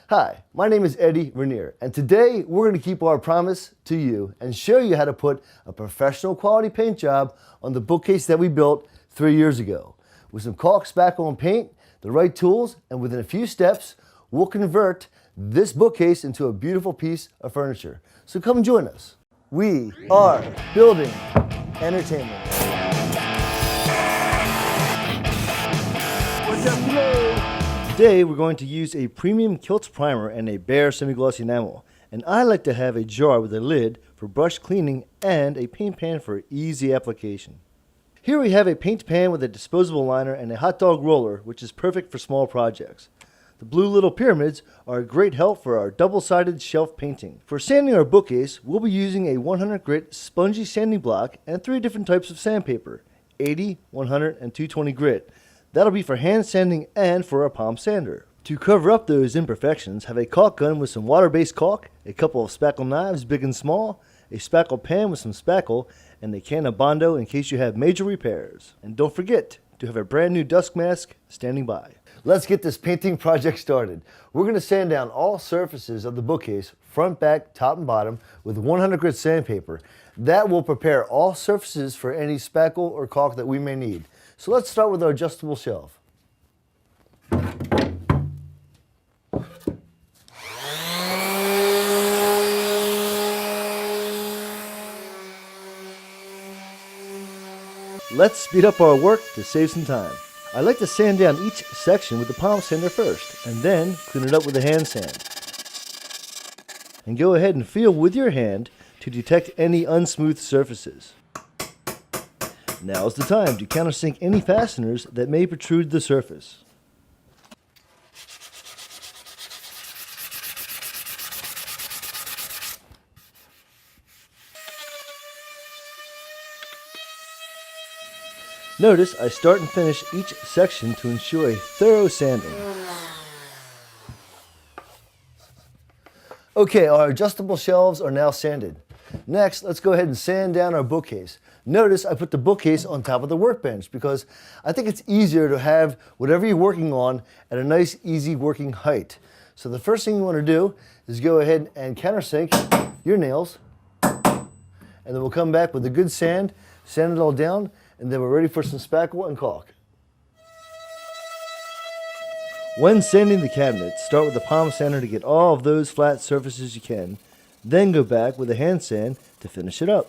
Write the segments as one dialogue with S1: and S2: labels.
S1: Hi, my name is Eddie Vernier, and today we're going to keep our promise to you and show you how to put a professional quality paint job on the bookcase that we built 3 years ago. With some caulk, spackle, and paint, the right tools, and within a few steps, we'll convert this bookcase into a beautiful piece of furniture. So come join us. We are building entertainment. What's up, hello? Today we're going to use a premium Kilts primer and a bare semi-glossy enamel. And I like to have a jar with a lid for brush cleaning and a paint pan for easy application. Here we have a paint pan with a disposable liner and a hot dog roller, which is perfect for small projects. The blue little pyramids are a great help for our double-sided shelf painting. For sanding our bookcase, we'll be using a 100 grit spongy sanding block and 3 different types of sandpaper, 80, 100, and 220 grit. That'll be for hand sanding and for a palm sander. To cover up those imperfections, have a caulk gun with some water-based caulk, a couple of spackle knives, big and small, a spackle pan with some spackle, and a can of Bondo in case you have major repairs. And don't forget to have a brand new dust mask standing by. Let's get this painting project started. We're going to sand down all surfaces of the bookcase, front, back, top, and bottom, with 100 grit sandpaper. That will prepare all surfaces for any spackle or caulk that we may need. So let's start with our adjustable shelf. Let's speed up our work to save some time. I like to sand down each section with the palm sander first, and then clean it up with a hand sand. And go ahead and feel with your hand to detect any unsmooth surfaces. Now's the time to countersink any fasteners that may protrude the surface. Notice I start and finish each section to ensure a thorough sanding. Okay, our adjustable shelves are now sanded. Next, let's go ahead and sand down our bookcase. Notice I put the bookcase on top of the workbench because I think it's easier to have whatever you're working on at a nice, easy working height. So the first thing you want to do is go ahead and countersink your nails, and then we'll come back with a good sand it all down, and then we're ready for some spackle and caulk. When sanding the cabinet, start with the palm sander to get all of those flat surfaces you can, then go back with a hand sand to finish it up.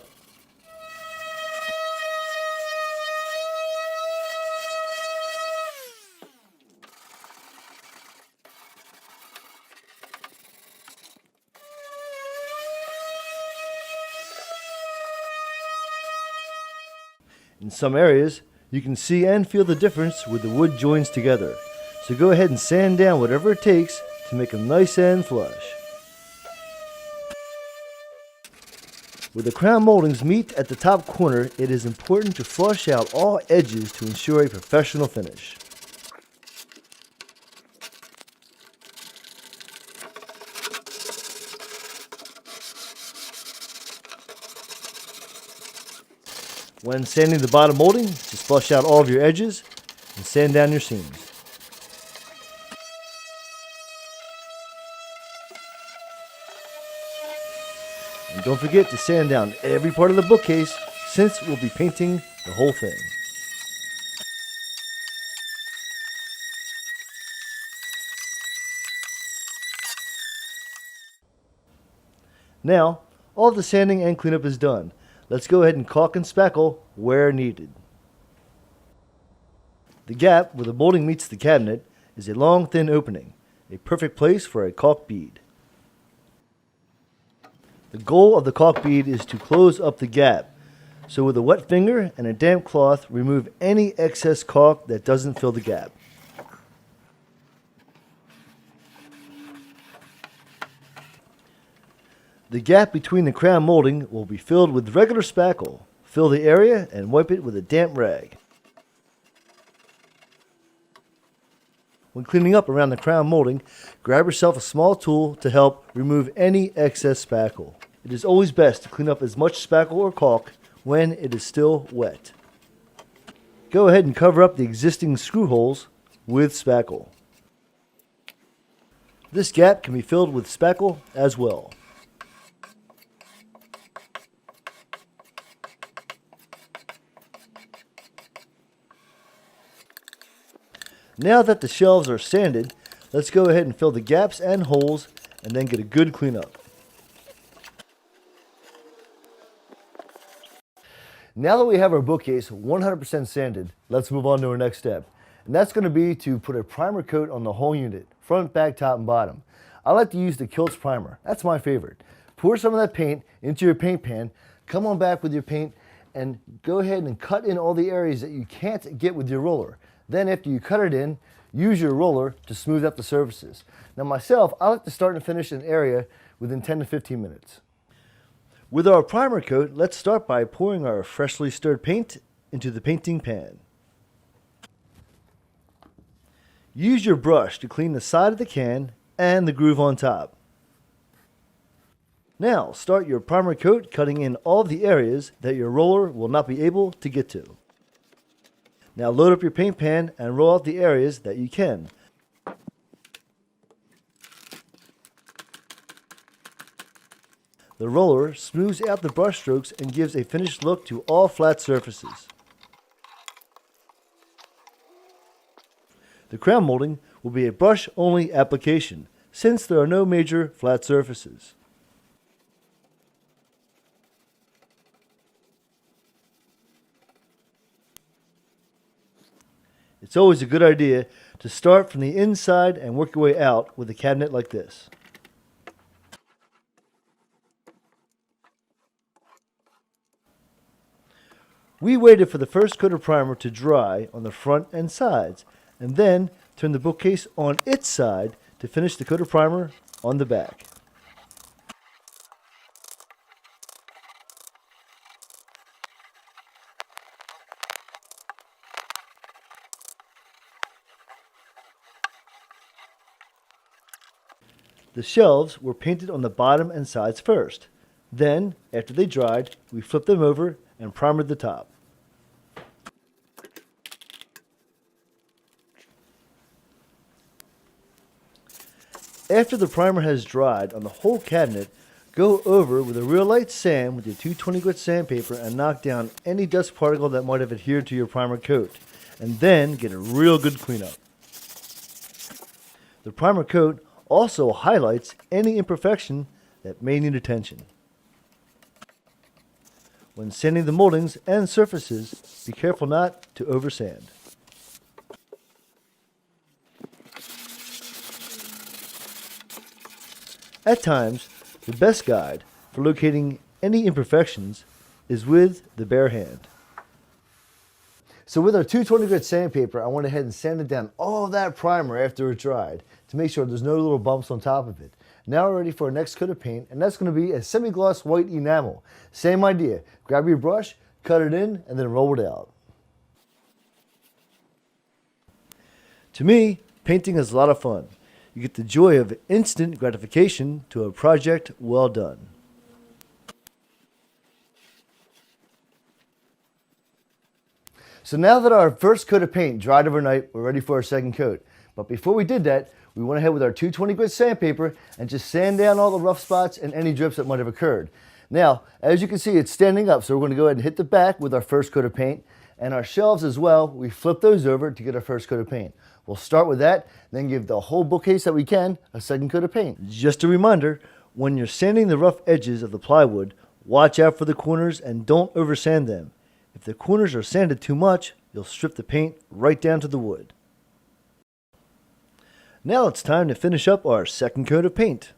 S1: In some areas, you can see and feel the difference where the wood joins together. So go ahead and sand down whatever it takes to make them nice and flush. Where the crown moldings meet at the top corner, it is important to flush out all edges to ensure a professional finish. When sanding the bottom molding, just flush out all of your edges and sand down your seams. And don't forget to sand down every part of the bookcase since we'll be painting the whole thing. Now, all the sanding and cleanup is done. Let's go ahead and caulk and spackle where needed. The gap where the molding meets the cabinet is a long, thin opening, a perfect place for a caulk bead. The goal of the caulk bead is to close up the gap, so with a wet finger and a damp cloth, remove any excess caulk that doesn't fill the gap. The gap between the crown molding will be filled with regular spackle. Fill the area and wipe it with a damp rag. When cleaning up around the crown molding, grab yourself a small tool to help remove any excess spackle. It is always best to clean up as much spackle or caulk when it is still wet. Go ahead and cover up the existing screw holes with spackle. This gap can be filled with spackle as well. Now that the shelves are sanded, let's go ahead and fill the gaps and holes and then get a good cleanup. Now that we have our bookcase 100% sanded, let's move on to our next step. And that's going to be to put a primer coat on the whole unit, front, back, top, and bottom. I like to use the Kilts primer. That's my favorite. Pour some of that paint into your paint pan, come on back with your paint, and go ahead and cut in all the areas that you can't get with your roller. Then after you cut it in, use your roller to smooth out the surfaces. Now myself, I like to start and finish an area within 10 to 15 minutes. With our primer coat, let's start by pouring our freshly stirred paint into the painting pan. Use your brush to clean the side of the can and the groove on top. Now start your primer coat cutting in all the areas that your roller will not be able to get to. Now load up your paint pan and roll out the areas that you can. The roller smooths out the brush strokes and gives a finished look to all flat surfaces. The crown molding will be a brush-only application since there are no major flat surfaces. It's always a good idea to start from the inside and work your way out with a cabinet like this. We waited for the first coat of primer to dry on the front and sides, and then turn the bookcase on its side to finish the coat of primer on the back. The shelves were painted on the bottom and sides first. Then, after they dried, we flipped them over and primered the top. After the primer has dried on the whole cabinet, go over with a real light sand with your 220 grit sandpaper and knock down any dust particle that might have adhered to your primer coat, and then get a real good cleanup. The primer coat also highlights any imperfection that may need attention. When sanding the moldings and surfaces, be careful not to oversand. At times, the best guide for locating any imperfections is with the bare hand. So with our 220 grit sandpaper, I went ahead and sanded down all of that primer after it dried to make sure there's no little bumps on top of it. Now we're ready for our next coat of paint, and that's going to be a semi-gloss white enamel. Same idea. Grab your brush, cut it in, and then roll it out. To me, painting is a lot of fun. You get the joy of instant gratification to a project well done. So now that our first coat of paint dried overnight, we're ready for our second coat. But before we did that, we went ahead with our 220 grit sandpaper and just sand down all the rough spots and any drips that might have occurred. Now, as you can see, it's standing up, so we're going to go ahead and hit the back with our first coat of paint. And our shelves as well, we flip those over to get our first coat of paint. We'll start with that, then give the whole bookcase that we can a second coat of paint. Just a reminder, when you're sanding the rough edges of the plywood, watch out for the corners and don't oversand them. If the corners are sanded too much, you'll strip the paint right down to the wood. Now it's time to finish up our second coat of paint.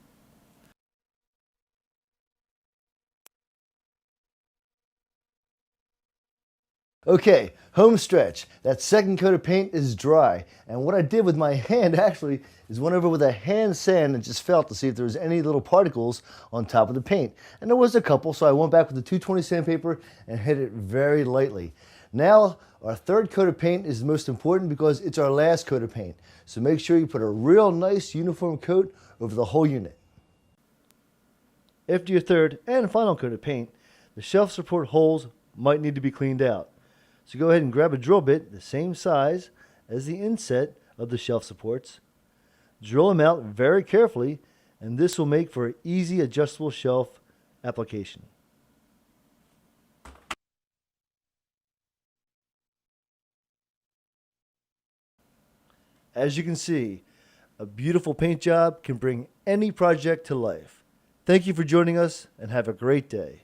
S1: Okay, home stretch. That second coat of paint is dry. And what I did with my hand actually is went over with a hand sand and just felt to see if there was any little particles on top of the paint. And there was a couple, so I went back with the 220 sandpaper and hit it very lightly. Now, our third coat of paint is the most important because it's our last coat of paint. So make sure you put a real nice uniform coat over the whole unit. After your third and final coat of paint, the shelf support holes might need to be cleaned out. So go ahead and grab a drill bit the same size as the inset of the shelf supports. Drill them out very carefully, and this will make for an easy adjustable shelf application. As you can see, a beautiful paint job can bring any project to life. Thank you for joining us and have a great day.